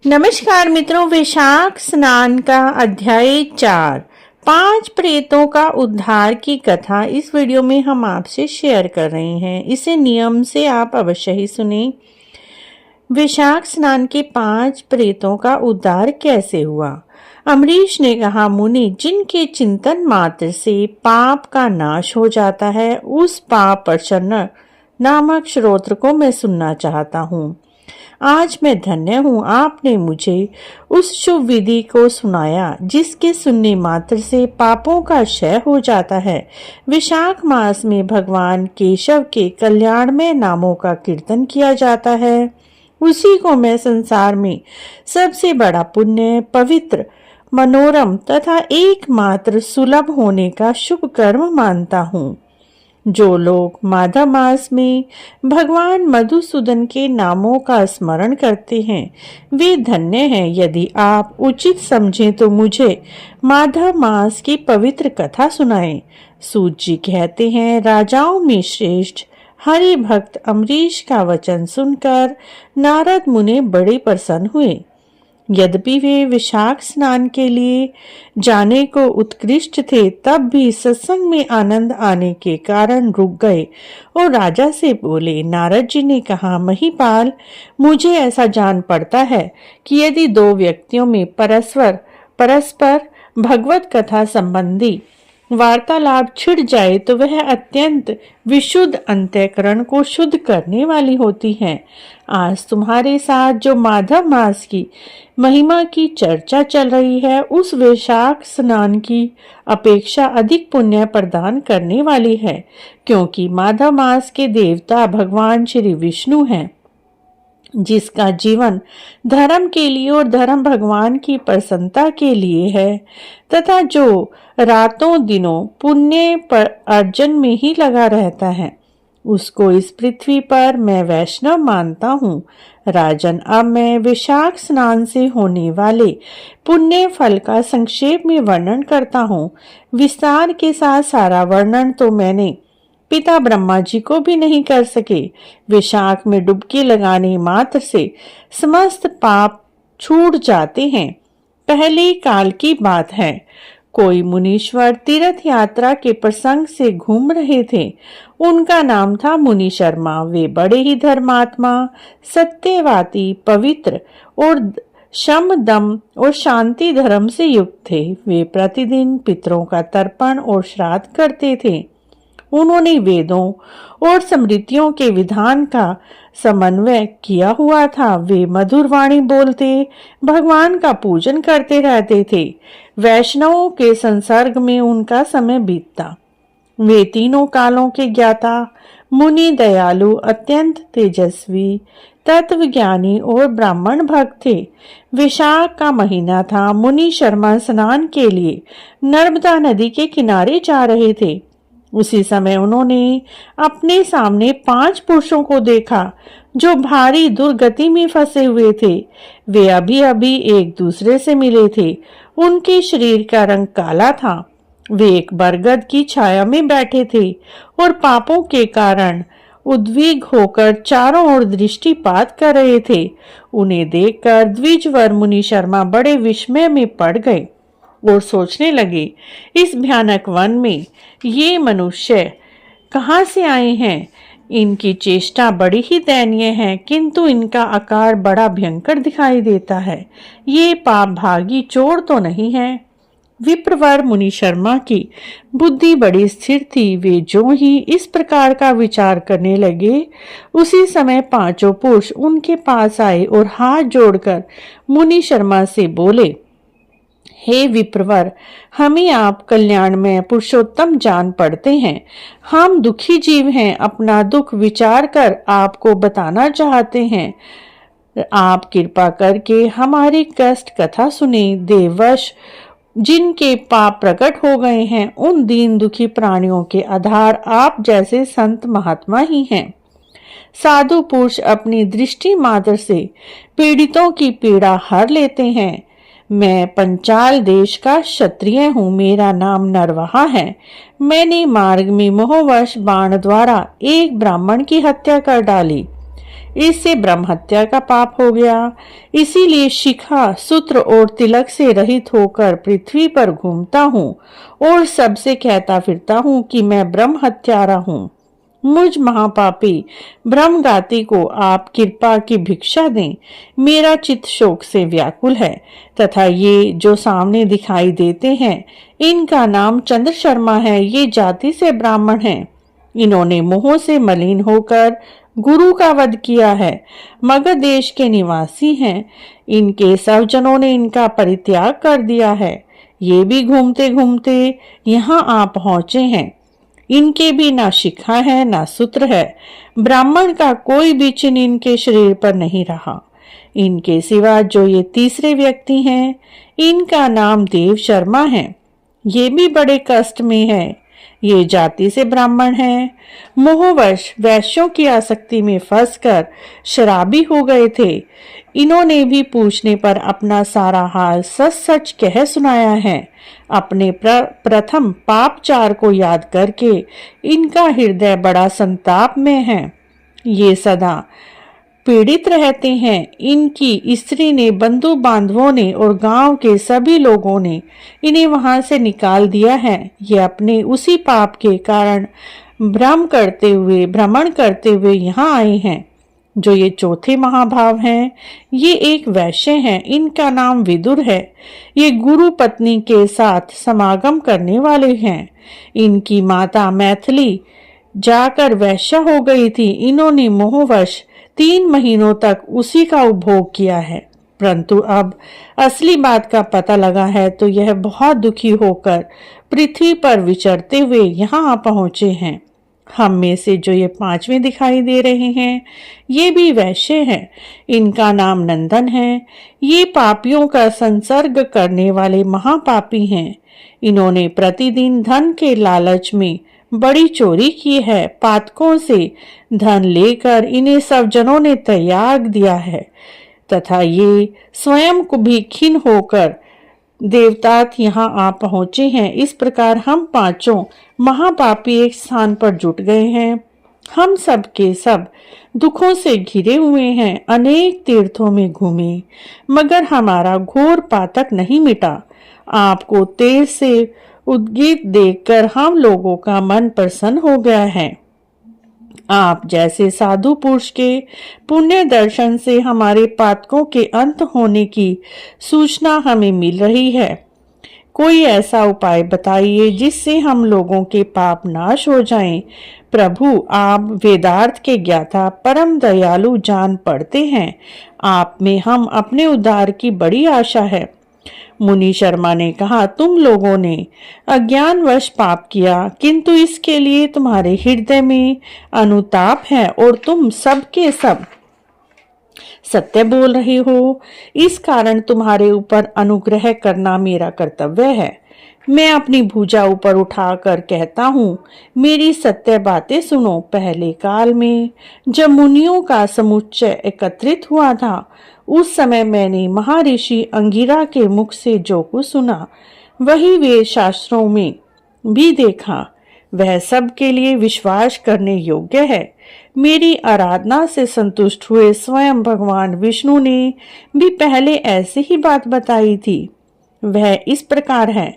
नमस्कार मित्रों, वैशाख स्नान का अध्याय 4 5 प्रेतों का उद्धार की कथा इस वीडियो में हम आपसे शेयर कर रहे हैं। इसे नियम से आप अवश्य ही सुने। वैशाख स्नान के 5 प्रेतों का उद्धार कैसे हुआ? अम्बरीश ने कहा, मुनि, जिनके चिंतन मात्र से पाप का नाश हो जाता है, उस पाप प्रचन्न नामक श्रोत्र को मैं सुनना चाहता हूँ। आज मैं धन्य हूँ, आपने मुझे उस शुभ विधि को सुनाया जिसके सुनने मात्र से पापों का क्षय हो जाता है। वैशाख मास में भगवान केशव के कल्याणमय नामों का कीर्तन किया जाता है। उसी को मैं संसार में सबसे बड़ा पुण्य, पवित्र, मनोरम तथा एकमात्र सुलभ होने का शुभ कर्म मानता हूँ। जो लोग माघ मास में भगवान मधुसूदन के नामों का स्मरण करते हैं, वे धन्य हैं। यदि आप उचित समझें तो मुझे माघ मास की पवित्र कथा सुनाएं। सूत जी कहते हैं, राजाओं में श्रेष्ठ हरि भक्त अम्बरीश का वचन सुनकर नारद मुनि बड़े प्रसन्न हुए। यद्यपि वे वैशाख स्नान के लिए जाने को उत्कृष्ट थे, तब भी सत्संग में आनंद आने के कारण रुक गए और राजा से बोले। नारद जी ने कहा, महिपाल, मुझे ऐसा जान पड़ता है कि यदि दो व्यक्तियों में परस्पर भगवत कथा संबंधी वार्तालाप छिड़ जाए तो वह अत्यंत विशुद्ध अंतःकरण को शुद्ध करने वाली होती है। आज तुम्हारे साथ जो माघ मास की महिमा की चर्चा चल रही है, उस वैशाख स्नान की अपेक्षा अधिक पुण्य प्रदान करने वाली है, क्योंकि माघ मास के देवता भगवान श्री विष्णु हैं, जिसका जीवन धर्म के लिए और धर्म भगवान की प्रसन्नता के लिए है, तथा जो रातों दिनों पुण्य पर अर्जन में ही लगा रहता है, उसको इस पृथ्वी पर मैं वैष्णव मानता हूँ। राजन, अब मैं वैशाख स्नान से होने वाले पुण्य फल का संक्षेप में वर्णन करता हूँ। विस्तार के साथ सारा वर्णन तो मैंने पिता ब्रह्मा जी को भी नहीं कर सके। वैशाख में डुबकी लगाने मात्र से समस्त पाप छूट जाते हैं। पहले काल की बात है, कोई मुनीश्वर तीर्थ यात्रा के प्रसंग से घूम रहे थे। उनका नाम था मुनि शर्मा। वे बड़े ही धर्मात्मा, सत्यवादी, पवित्र और शम, दम और शांति धर्म से युक्त थे। वे प्रतिदिन पितरों का तर्पण और श्राद्ध करते थे। उन्होंने वेदों और स्मृतियों के विधान का समन्वय किया हुआ था। वे मधुर वाणी बोलते, भगवान का पूजन करते रहते थे। वैष्णवों के संसर्ग में उनका समय बीतता। वे तीनों कालों के ज्ञाता, मुनि, दयालु, अत्यंत तेजस्वी, तत्वज्ञानी और ब्राह्मण भक्त थे। वैशाख का महीना था। मुनि शर्मा स्नान के लिए नर्मदा नदी के किनारे जा रहे थे। उसी समय उन्होंने अपने सामने 5 पुरुषों को देखा जो भारी दुर्गति में फंसे हुए थे। वे अभी अभी एक दूसरे से मिले थे। उनके शरीर का रंग काला था। वे एक बरगद की छाया में बैठे थे और पापों के कारण उद्विग्न होकर चारों ओर दृष्टिपात कर रहे थे। उन्हें देखकर द्विजवर मुनि शर्मा बड़े विस्मय में पड़ गए और सोचने लगे, इस भयानक वन में ये मनुष्य कहाँ से आए हैं? इनकी चेष्टा बड़ी ही दयनीय है, किंतु इनका आकार बड़ा भयंकर दिखाई देता है। ये पाप भागी चोर तो नहीं है? विप्रवर मुनि शर्मा की बुद्धि बड़ी स्थिर थी। वे जो ही इस प्रकार का विचार करने लगे, उसी समय 5 पुरुष उनके पास आए और हाथ जोड़कर मुनि शर्मा से बोले, हे विप्रवर, हमें आप कल्याणमय पुरुषोत्तम जान पड़ते हैं। हम दुखी जीव हैं, अपना दुख विचार कर आपको बताना चाहते हैं। आप कृपा करके हमारी कष्ट कथा सुने। देववश जिनके पाप प्रकट हो गए हैं, उन दीन दुखी प्राणियों के आधार आप जैसे संत महात्मा ही हैं। साधु पुरुष अपनी दृष्टि मात्र से पीड़ितों की पीड़ा हर लेते हैं। मैं पंचाल देश का क्षत्रिय हूँ। मेरा नाम नरवाहा है। मैंने मार्ग में मोहवश बाण द्वारा एक ब्राह्मण की हत्या कर डाली। इससे ब्रह्म हत्या का पाप हो गया। इसीलिए शिखा, सूत्र और तिलक से रहित होकर पृथ्वी पर घूमता हूँ और सबसे कहता फिरता हूँ कि मैं ब्रह्म हत्यारा हूँ। मुझ महापापी ब्रह्मगाती को आप कृपा की भिक्षा दें। मेरा चित्त शोक से व्याकुल है तथा ये जो सामने दिखाई देते हैं इनका नाम चंद्र शर्मा है। ये जाति से ब्राह्मण हैं। इन्होंने मोह से मलिन होकर गुरु का वध किया है। मगध देश के निवासी हैं। इनके सब जनों ने इनका परित्याग कर दिया है। ये भी घूमते घूमते यहाँ आ पहुंचे हैं। इनके भी ना शिखा है ना सूत्र है। ब्राह्मण का कोई भी चिन्ह इनके शरीर पर नहीं रहा। इनके सिवा जो ये तीसरे व्यक्ति हैं इनका नाम देव शर्मा है। ये भी बड़े कष्ट में है। ये जाति से ब्राह्मण हैं। मोहवश वैश्यों की आसक्ति में फंसकर शराबी हो गए थे। इन्होंने भी पूछने पर अपना सारा हाल सच सच कह सुनाया है। अपने प्रथम पापचार को याद करके इनका हृदय बड़ा संताप में है। ये सदा पीड़ित रहते हैं। इनकी स्त्री ने, बंधु बांधवों ने और गांव के सभी लोगों ने इन्हें वहां से निकाल दिया है। ये अपने उसी पाप के कारण भ्रमण करते हुए यहाँ आए हैं। जो ये चौथे महाभाव हैं ये एक वैश्य हैं। इनका नाम विदुर है। ये गुरु पत्नी के साथ समागम करने वाले हैं। इनकी माता मैथिली जाकर वैश्या हो गई थी। इन्होंने मोहवश 3 महीनों तक उसी का उपभोग किया है, परंतु अब असली बात का पता लगा है तो यह बहुत दुखी होकर पृथ्वी पर विचरते हुए यहाँ आ पहुंचे हैं। हम में से जो ये 5वें दिखाई दे रहे हैं ये भी वैश्य हैं। इनका नाम नंदन है। ये पापियों का संसर्ग करने वाले महापापी हैं। इन्होंने प्रतिदिन धन के लालच में बड़ी चोरी की है। पातकों से धन लेकर इन्हें सब जनों ने त्याग दिया है तथा ये स्वयं को भी खिन्न होकर देवतात यहाँ आ पहुंचे हैं। इस प्रकार हम 5 महापापी एक स्थान पर जुट गए हैं। हम सब के सब दुखों से घिरे हुए हैं। अनेक तीर्थों में घूमे मगर हमारा घोर पातक नहीं मिटा। आपको तेज से उद्गीत देखकर हम लोगों का मन प्रसन्न हो गया है। आप जैसे साधु पुरुष के पुण्य दर्शन से हमारे पातकों के अंत होने की सूचना हमें मिल रही है। कोई ऐसा उपाय बताइए जिससे हम लोगों के पाप नाश हो जाएं। प्रभु, आप वेदार्थ के ज्ञाता परम दयालु जान पड़ते हैं। आप में हम अपने उद्धार की बड़ी आशा है। मुनि शर्मा ने कहा, तुम लोगों ने अज्ञानवश पाप किया, किंतु इसके लिए तुम्हारे हृदय में अनुताप है और तुम सबके सब सत्य बोल रहे हो। इस कारण तुम्हारे ऊपर अनुग्रह करना मेरा कर्तव्य है। मैं अपनी भुजा ऊपर उठाकर कहता हूँ, मेरी सत्य बातें सुनो। पहले काल में जब मुनियों का समुच्चय एकत्रित हुआ था उस समय मैंने महर्षि अंगिरा के मुख से जो कुछ सुना वही वेद शास्त्रों में भी देखा। वह सब के लिए विश्वास करने योग्य है। मेरी आराधना से संतुष्ट हुए स्वयं भगवान विष्णु ने भी पहले ऐसी ही बात बताई थी। वह इस प्रकार है,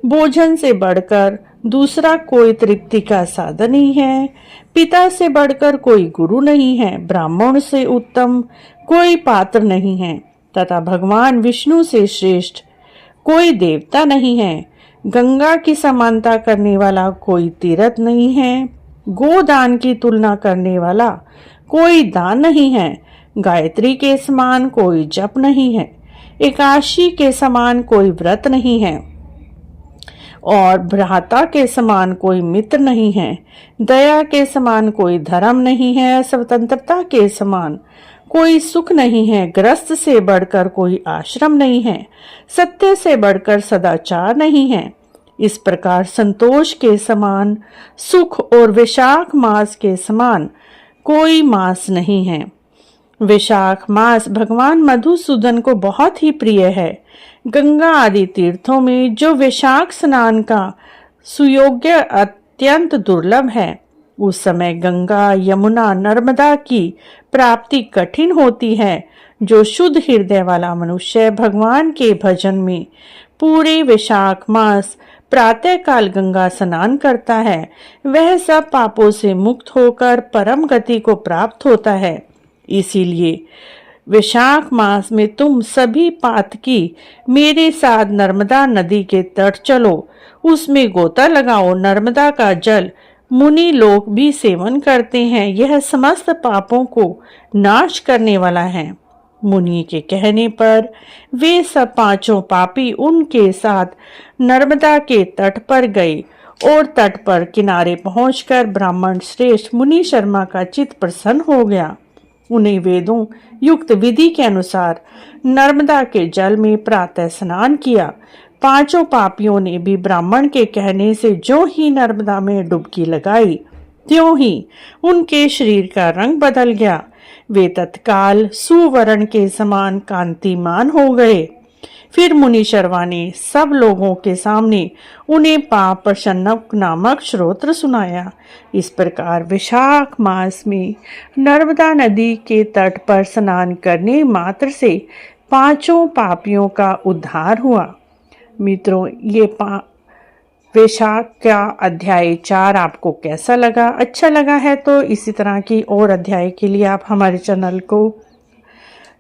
भोजन से बढ़कर दूसरा कोई तृप्ति का साधन नहीं है। पिता से बढ़कर कोई गुरु नहीं है। ब्राह्मण से उत्तम कोई पात्र नहीं है तथा भगवान विष्णु से श्रेष्ठ कोई देवता नहीं है। गंगा की समानता करने वाला कोई तीर्थ नहीं है। गोदान की तुलना करने वाला कोई दान नहीं है। गायत्री के समान कोई जप नहीं है। एकादशी के समान कोई व्रत नहीं है और भ्राता के समान कोई मित्र नहीं है। दया के समान कोई धर्म नहीं है। स्वतंत्रता के समान कोई सुख नहीं है। ग्रस्त से बढ़कर कोई आश्रम नहीं है। सत्य से बढ़कर सदाचार नहीं है। इस प्रकार संतोष के समान सुख और वैशाख मास के समान कोई मास नहीं है। वैशाख मास भगवान मधुसूदन को बहुत ही प्रिय है। गंगा आदि तीर्थों में जो वैशाख स्नान का सुयोग्य अत्यंत दुर्लभ है, उस समय गंगा, यमुना, नर्मदा की प्राप्ति कठिन होती है। जो शुद्ध हृदय वाला मनुष्य भगवान के भजन में पूरे वैशाख मास प्रातःकाल गंगा स्नान करता है, वह सब पापों से मुक्त होकर परम गति को प्राप्त होता है। इसीलिए वैशाख मास में तुम सभी पातकी मेरे साथ नर्मदा नदी के तट चलो, उसमें गोता लगाओ। नर्मदा का जल मुनि लोग भी सेवन करते हैं, यह समस्त पापों को नाश करने वाला है। मुनि के कहने पर वे सब पांचों पापी उनके साथ नर्मदा के तट पर गए और तट पर किनारे पहुंचकर ब्राह्मण श्रेष्ठ मुनि शर्मा का चित्त प्रसन्न हो गया। उन्हें वेदों युक्त विधि के अनुसार नर्मदा के जल में प्रातः स्नान किया। पांचों पापियों ने भी ब्राह्मण के कहने से जो ही नर्मदा में डुबकी लगाई, त्यों ही उनके शरीर का रंग बदल गया। वे तत्काल सुवर्ण के समान कांतिमान हो गए। फिर मुनि शर्मा ने सब लोगों के सामने उन्हें पाप प्रशन्नक नामक श्रोत्र सुनाया। इस प्रकार वैशाख मास में नर्मदा नदी के तट पर स्नान करने मात्र से पांचों पापियों का उद्धार हुआ। मित्रों, ये वैशाख का अध्याय 4 आपको कैसा लगा? अच्छा लगा है तो इसी तरह की और अध्याय के लिए आप हमारे चैनल को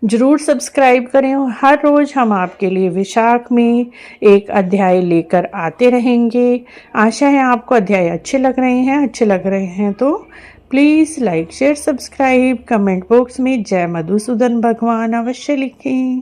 जरूर सब्सक्राइब करें। और हर रोज हम आपके लिए वैशाख में एक अध्याय लेकर आते रहेंगे। आशा है आपको अध्याय अच्छे लग रहे हैं तो please like share subscribe. Comment box में जय मधुसूदन भगवान अवश्य लिखें।